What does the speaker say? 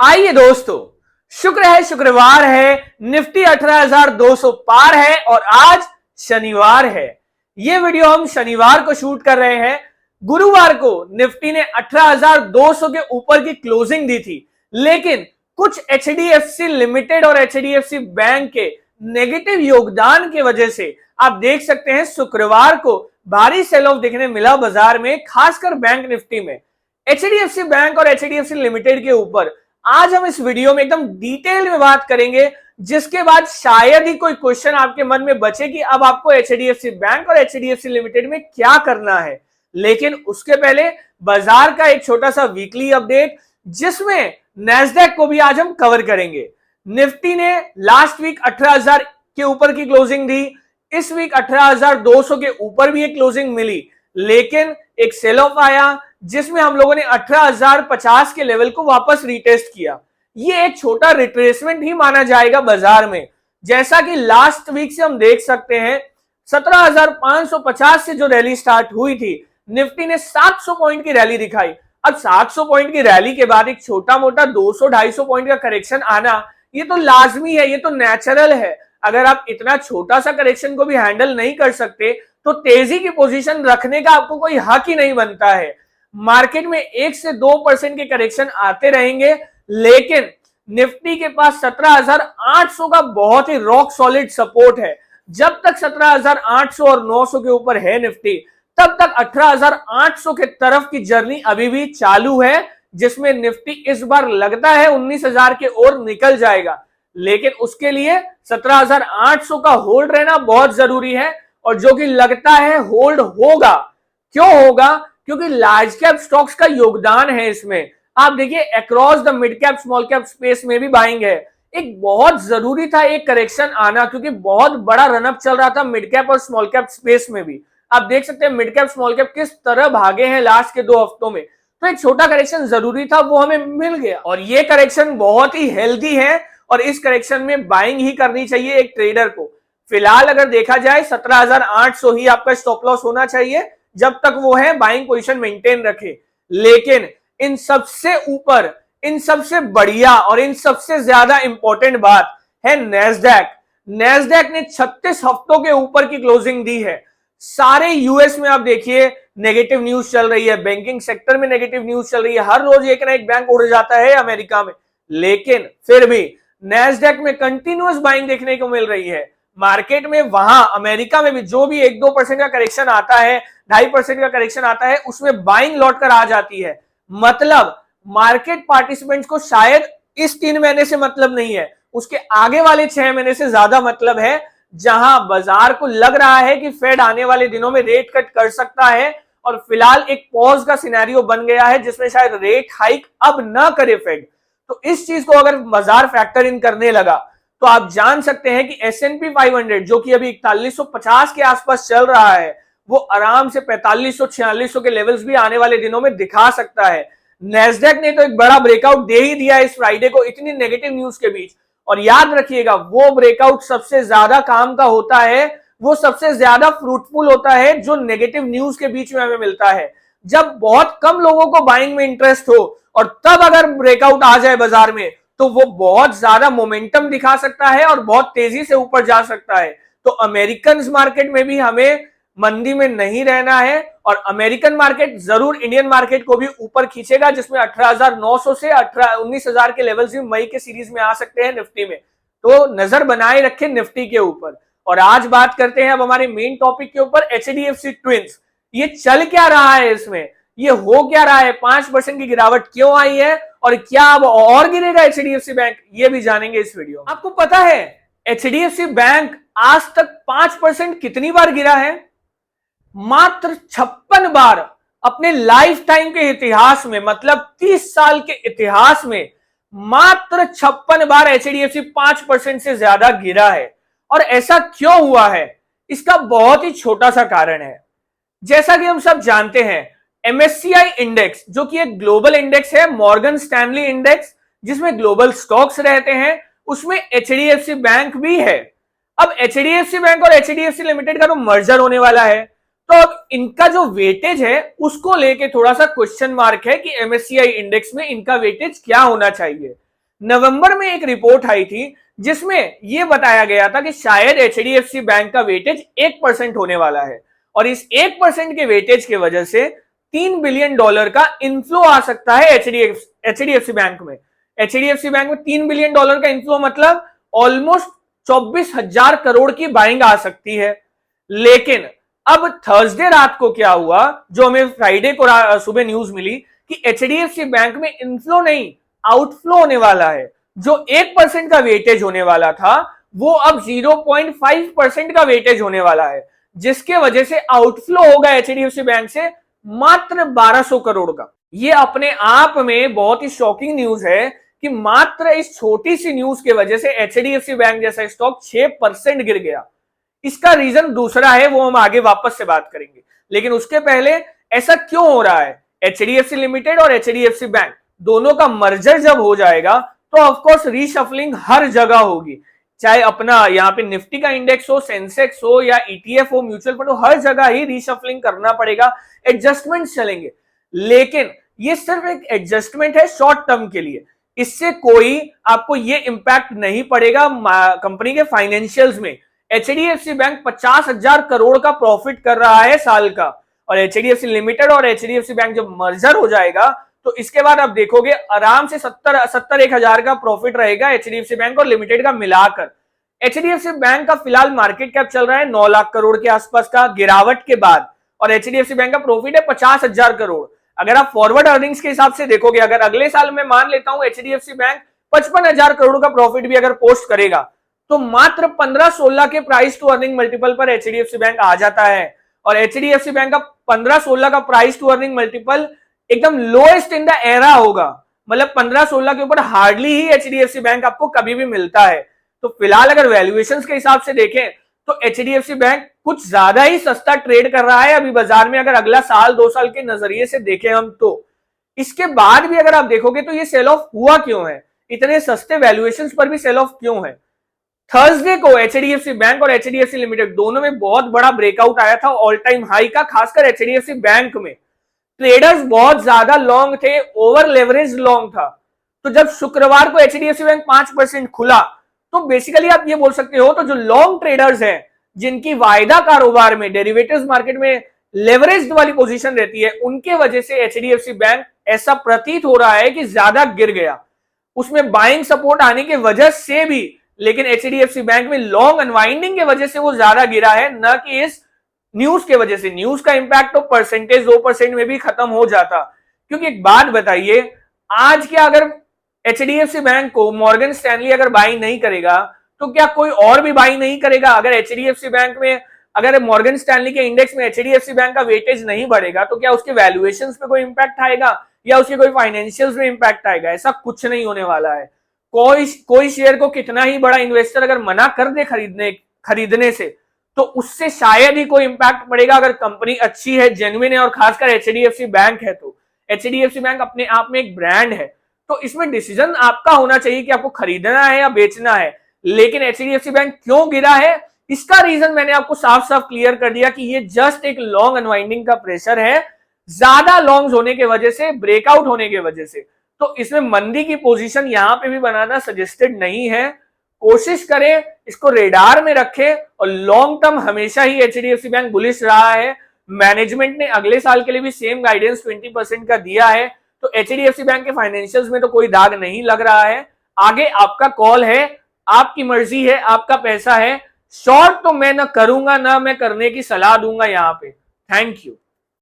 आइए दोस्तों, शुक्र है शुक्रवार है, निफ्टी 18,200 पार है और आज शनिवार है। यह वीडियो हम शनिवार को शूट कर रहे हैं। गुरुवार को निफ्टी ने 18,200 के ऊपर की क्लोजिंग दी थी, लेकिन कुछ एचडीएफसी लिमिटेड और एचडीएफसी बैंक के नेगेटिव योगदान की वजह से आप देख सकते हैं शुक्रवार को भारी सेल ऑफ देखने मिला बाजार में, खासकर बैंक निफ्टी में। एचडीएफसी बैंक और एचडीएफसी लिमिटेड के ऊपर आज हम इस वीडियो में एकदम डिटेल में बात करेंगे, जिसके बाद शायद ही कोई क्वेश्चन आपके मन में बचे कि अब आपको एचडीएफसी बैंक और एचडीएफसी लिमिटेड में क्या करना है। लेकिन उसके पहले बाजार का एक छोटा सा वीकली अपडेट, जिसमें नैस्डैक को भी आज हम कवर करेंगे। निफ्टी ने लास्ट वीक 18,000 के ऊपर की क्लोजिंग दी, इस वीक 18,200 के ऊपर भी एक क्लोजिंग मिली, लेकिन एक सेल ऑफ आया जिसमें हम लोगों ने 18,050 के लेवल को वापस रिटेस्ट किया। ये एक छोटा रिट्रेसमेंट ही माना जाएगा बाजार में। जैसा कि लास्ट वीक से हम देख सकते हैं, 17,550 से जो रैली स्टार्ट हुई थी, निफ्टी ने 700 पॉइंट की रैली दिखाई। अब 700 पॉइंट की रैली के बाद एक छोटा मोटा 200-250 पॉइंट का करेक्शन आना, ये तो लाजमी है, ये तो नेचुरल है। अगर आप इतना छोटा सा करेक्शन को भी हैंडल नहीं कर सकते तो तेजी की पोजीशन रखने का आपको कोई हक ही नहीं बनता है। मार्केट में 1 से 2% के करेक्शन आते रहेंगे, लेकिन निफ्टी के पास 17,800 का बहुत ही रॉक सॉलिड सपोर्ट है। जब तक 17,800 और 900 के ऊपर है निफ्टी, तब तक 18,800 के तरफ की जर्नी अभी भी चालू है, जिसमें निफ्टी इस बार लगता है 19,000 के ओर निकल जाएगा। लेकिन उसके लिए 17,800 का होल्ड रहना बहुत जरूरी है, और जो कि लगता है होल्ड होगा। क्यों होगा? क्योंकि लार्ज कैप स्टॉक्स का योगदान है इसमें। आप देखिए, across the mid cap small cap space में भी बाइंग है। एक बहुत जरूरी था एक करेक्शन आना, क्योंकि बहुत बड़ा रनअप चल रहा था मिड कैप और स्मॉल कैप स्पेस में भी। आप देख सकते हैं मिड कैप स्मॉल कैप किस तरह भागे हैं लास्ट के 2 हफ्तों में। तो एक छोटा करेक्शन जरूरी था, वो हमें मिल गया, और ये करेक्शन बहुत ही हेल्दी है, और इस करेक्शन में बाइंग ही करनी चाहिए एक ट्रेडर को। फिलहाल अगर देखा जाए 17,800 ही आपका स्टॉप लॉस होना चाहिए, जब तक वो है बाइंग पोजीशन मेंटेन रखे। लेकिन इन सबसे ऊपर, इन सबसे बढ़िया और इन सबसे ज्यादा इंपॉर्टेंट बात है नैस्डैक। नैस्डैक ने 36 हफ्तों के ऊपर की क्लोजिंग दी है। सारे यूएस में आप देखिए नेगेटिव न्यूज चल रही है, बैंकिंग सेक्टर में नेगेटिव न्यूज चल रही है, हर रोज एक ना एक बैंक उड़ जाता है अमेरिका में, लेकिन फिर भी नैस्डैक में कंटिन्यूअस बाइंग देखने को मिल रही है। मार्केट में वहां अमेरिका में भी जो भी 1-2% का करेक्शन आता है, 2.5% का करेक्शन आता है, उसमें बाइंग लौट कर आ जाती है। मतलब मार्केट पार्टिसिपेंट्स को शायद इस 3 महीने से मतलब नहीं है, उसके आगे वाले 6 महीने से ज्यादा मतलब है, जहां बाजार को लग रहा है कि फेड आने वाले दिनों में रेट कट कर सकता है, और फिलहाल एक पॉज का सिनेरियो बन गया है, जिसमें शायद रेट हाइक अब ना करे फेड। तो इस चीज को अगर बाजार फैक्टर इन करने लगा, तो आप जान सकते हैं कि S&P 500 जो कि अभी 4150 के आसपास चल रहा है, वो आराम से 4500-4600 के लेवल्स भी आने वाले दिनों में दिखा सकता है। नैस्डैक ने तो एक बड़ा ब्रेकआउट दे ही दिया इस फ्राइडे को, इतनी नेगेटिव न्यूज के बीच। और याद रखिएगा, वो ब्रेकआउट सबसे ज्यादा काम का होता है, वो सबसे ज्यादा फ्रूटफुल होता है जो नेगेटिव न्यूज के बीच में हमें मिलता है। जब बहुत कम लोगों को बाइंग में इंटरेस्ट हो और तब अगर ब्रेकआउट आ जाए बाजार में, तो वो बहुत ज्यादा मोमेंटम दिखा सकता है और बहुत तेजी से ऊपर जा सकता है। तो अमेरिकन मार्केट में भी हमें मंदी में नहीं रहना है, और अमेरिकन मार्केट जरूर इंडियन मार्केट को भी ऊपर खींचेगा, जिसमें 18,900 से 19,000 के लेवल्स भी मई के सीरीज में आ सकते हैं निफ्टी में। तो नजर बनाए रखें निफ्टी के ऊपर। और आज बात करते हैं अब हमारे मेन टॉपिक के ऊपर, एचडीएफसी ट्विंस। ये चल क्या रहा है इसमें, ये हो क्या रहा है, 5% की गिरावट क्यों आई है, और क्या अब और गिरेगा एचडीएफसी बैंक, ये भी जानेंगे इस वीडियो में। आपको पता है एचडीएफसी बैंक आज तक 5% कितनी बार गिरा है? मात्र 56 बार अपने लाइफ टाइम के इतिहास में, मतलब 30 साल के इतिहास में मात्र 56 बार एचडीएफसी 5% से ज्यादा गिरा है। और ऐसा क्यों हुआ है? इसका बहुत ही छोटा सा कारण है। जैसा कि हम सब जानते हैं, MSCI इंडेक्स जो कि एक ग्लोबल इंडेक्स है, मॉर्गन स्टैनली इंडेक्स, जिसमें ग्लोबल स्टॉक्स रहते हैं, उसमें एचडीएफसी बैंक भी है। अब एचडीएफसी बैंक और एचडीएफसी लिमिटेड का तो मर्जर होने वाला है, तो अब इनका जो वेटेज है उसको लेके थोड़ा सा क्वेश्चन मार्क है कि MSCI इंडेक्स में इनका वेटेज क्या होना चाहिए। नवंबर में एक रिपोर्ट आई थी जिसमें यह बताया गया था कि शायद एचडीएफसी बैंक का वेटेज 1% होने वाला है और इस 1% के वेटेज की वजह से $3 बिलियन का इनफ्लो आ सकता है एचडीएफसी बैंक में। एचडीएफसी बैंक में $3 बिलियन का इनफ्लो मतलब ऑलमोस्ट 24,000 करोड़ की बाइंग आ सकती है। लेकिन अब थर्सडे रात को क्या हुआ, जो हमें फ्राइडे को सुबह न्यूज मिली कि एचडीएफसी बैंक में इनफ्लो नहीं आउटफ्लो होने वाला है। जो 1% का वेटेज होने वाला था वो अब 0.5% का वेटेज होने वाला है, जिसके वजह से आउटफ्लो होगा एचडीएफसी बैंक से मात्र 1200 करोड़ का। ये अपने आप में बहुत ही शॉकिंग न्यूज है कि मात्र इस छोटी सी न्यूज की वजह से एचडीएफसी बैंक जैसा स्टॉक 6% गिर गया। इसका रीजन दूसरा है, वो हम आगे वापस से बात करेंगे। लेकिन उसके पहले ऐसा क्यों हो रहा है? एचडीएफसी लिमिटेड और एचडीएफसी बैंक दोनों का मर्जर जब हो जाएगा तो ऑफकोर्स रीशफलिंग हर जगह होगी, चाहे अपना यहाँ पे निफ्टी का इंडेक्स हो, सेंसेक्स हो या ईटीएफ हो, म्यूचुअल फंड हो, हर जगह ही रीशफलिंग करना पड़ेगा, एडजस्टमेंट चलेंगे। लेकिन ये सिर्फ एक एडजस्टमेंट है शॉर्ट टर्म के लिए, इससे कोई आपको ये इंपैक्ट नहीं पड़ेगा कंपनी के फाइनेंशियल्स में। एचडीएफसी बैंक 50,000 करोड़ का प्रॉफिट कर रहा है साल का, और एचडीएफसी लिमिटेड और एचडीएफसी बैंक जब मर्जर हो जाएगा तो इसके बाद आप देखोगे आराम से 70-1,000 का प्रॉफिट रहेगा एचडीएफसी बैंक और लिमिटेड का मिलाकर। एचडीएफसी बैंक का फिलहाल मार्केट कैप चल रहा है 9 लाख करोड़ के आसपास का गिरावट के बाद, और एचडीएफसी बैंक का प्रॉफिट है 50,000 करोड़। अगर आप फॉरवर्ड अर्निंग्स के हिसाब से देखोगे, अगर अगले साल में मान लेता हूं एचडीएफसी बैंक 55,000 करोड़ का प्रॉफिट भी अगर पोस्ट करेगा तो मात्र 15-16 के प्राइस टू अर्निंग मल्टीपल पर एचडीएफसी बैंक आ जाता है। और एचडीएफसी बैंक का 15-16 का प्राइस टू अर्निंग मल्टीपल एकदम लोएस्ट इन द एरा होगा, मतलब 15-16 के ऊपर हार्डली ही एचडीएफसी बैंक आपको कभी भी मिलता है। तो फिलहाल अगर वैल्यूएशंस के हिसाब से देखें तो एचडीएफसी बैंक कुछ ज्यादा ही सस्ता ट्रेड कर रहा है अभी बाजार में, अगर अगला साल 2 साल के नजरिए से देखें हम तो। इसके बाद भी अगर आप देखोगे तो ये सेल ऑफ हुआ क्यों है, इतने सस्ते वैल्यूएशंस पर भी सेल ऑफ क्यों है? थर्सडे को एचडीएफसी बैंक और एचडीएफसी लिमिटेड दोनों में बहुत बड़ा ब्रेकआउट आया था ऑल टाइम हाई का, खासकर एचडीएफसी बैंक में ट्रेडर्स बहुत ज्यादा लॉन्ग थे, ओवर लेवरेज लॉन्ग था। तो जब शुक्रवार को एचडीएफसी बैंक 5% खुला तो बेसिकली आप ये बोल सकते हो तो जो लॉन्ग ट्रेडर्स हैं जिनकी वायदा कारोबार में डेरिवेटिव्स मार्केट में लेवरेज्ड वाली पोजीशन रहती है, उनके वजह से एचडीएफसी बैंक ऐसा प्रतीत हो रहा है कि ज्यादा गिर गया, उसमें बाइंग सपोर्ट आने की वजह से भी। लेकिन एचडीएफसी बैंक में लॉन्ग अनवाइंडिंग की वजह से वो ज्यादा गिरा है, न कि इस न्यूज के वजह से। न्यूज का इंपैक्ट तो 1-2% में भी खत्म हो जाता। क्योंकि एक बात बताइए, आज क्या अगर एचडीएफसी बैंक को मॉर्गन स्टैनली अगर बाई नहीं करेगा तो क्या कोई और भी बाई नहीं करेगा? अगर एचडीएफसी बैंक में, अगर मॉर्गन स्टैनली के इंडेक्स में एचडीएफसी बैंक का वेटेज नहीं बढ़ेगा तो क्या उसके वैल्यूएशंस पे कोई इंपैक्ट आएगा या उसके कोई फाइनेंशियल्स में इंपैक्ट आएगा? ऐसा कुछ नहीं होने वाला है। कोई शेयर को कितना ही बड़ा इन्वेस्टर अगर मना कर दे खरीदने से तो उससे शायद ही कोई इंपैक्ट पड़ेगा अगर कंपनी अच्छी है, जेन्युइन है, और खासकर एचडीएफसी बैंक है तो। एचडीएफसी बैंक अपने आप में एक ब्रांड है, तो इसमें डिसीजन आपका होना चाहिए कि आपको खरीदना है या बेचना है। लेकिन एचडीएफसी बैंक क्यों गिरा है, इसका रीजन मैंने आपको साफ साफ क्लियर कर दिया कि ये जस्ट एक लॉन्ग अनवाइंडिंग का प्रेशर है, ज्यादा लॉन्ग्स होने की वजह से, ब्रेकआउट होने की वजह से। तो इसमें मंदी की पोजीशन यहां पे भी बनाना सजेस्टेड नहीं है। कोशिश करें इसको रेडार में रखें, और लॉन्ग टर्म हमेशा ही एचडीएफसी बैंक बुलिश रहा है। मैनेजमेंट ने अगले साल के लिए भी सेम गाइडेंस 20% का दिया है, तो एचडीएफसी बैंक के फाइनेंशियल्स में तो कोई दाग नहीं लग रहा है। आगे आपका कॉल है, आपकी मर्जी है, आपका पैसा है। शॉर्ट तो मैं ना करूंगा, ना मैं करने की सलाह दूंगा यहाँ पे। Thank you.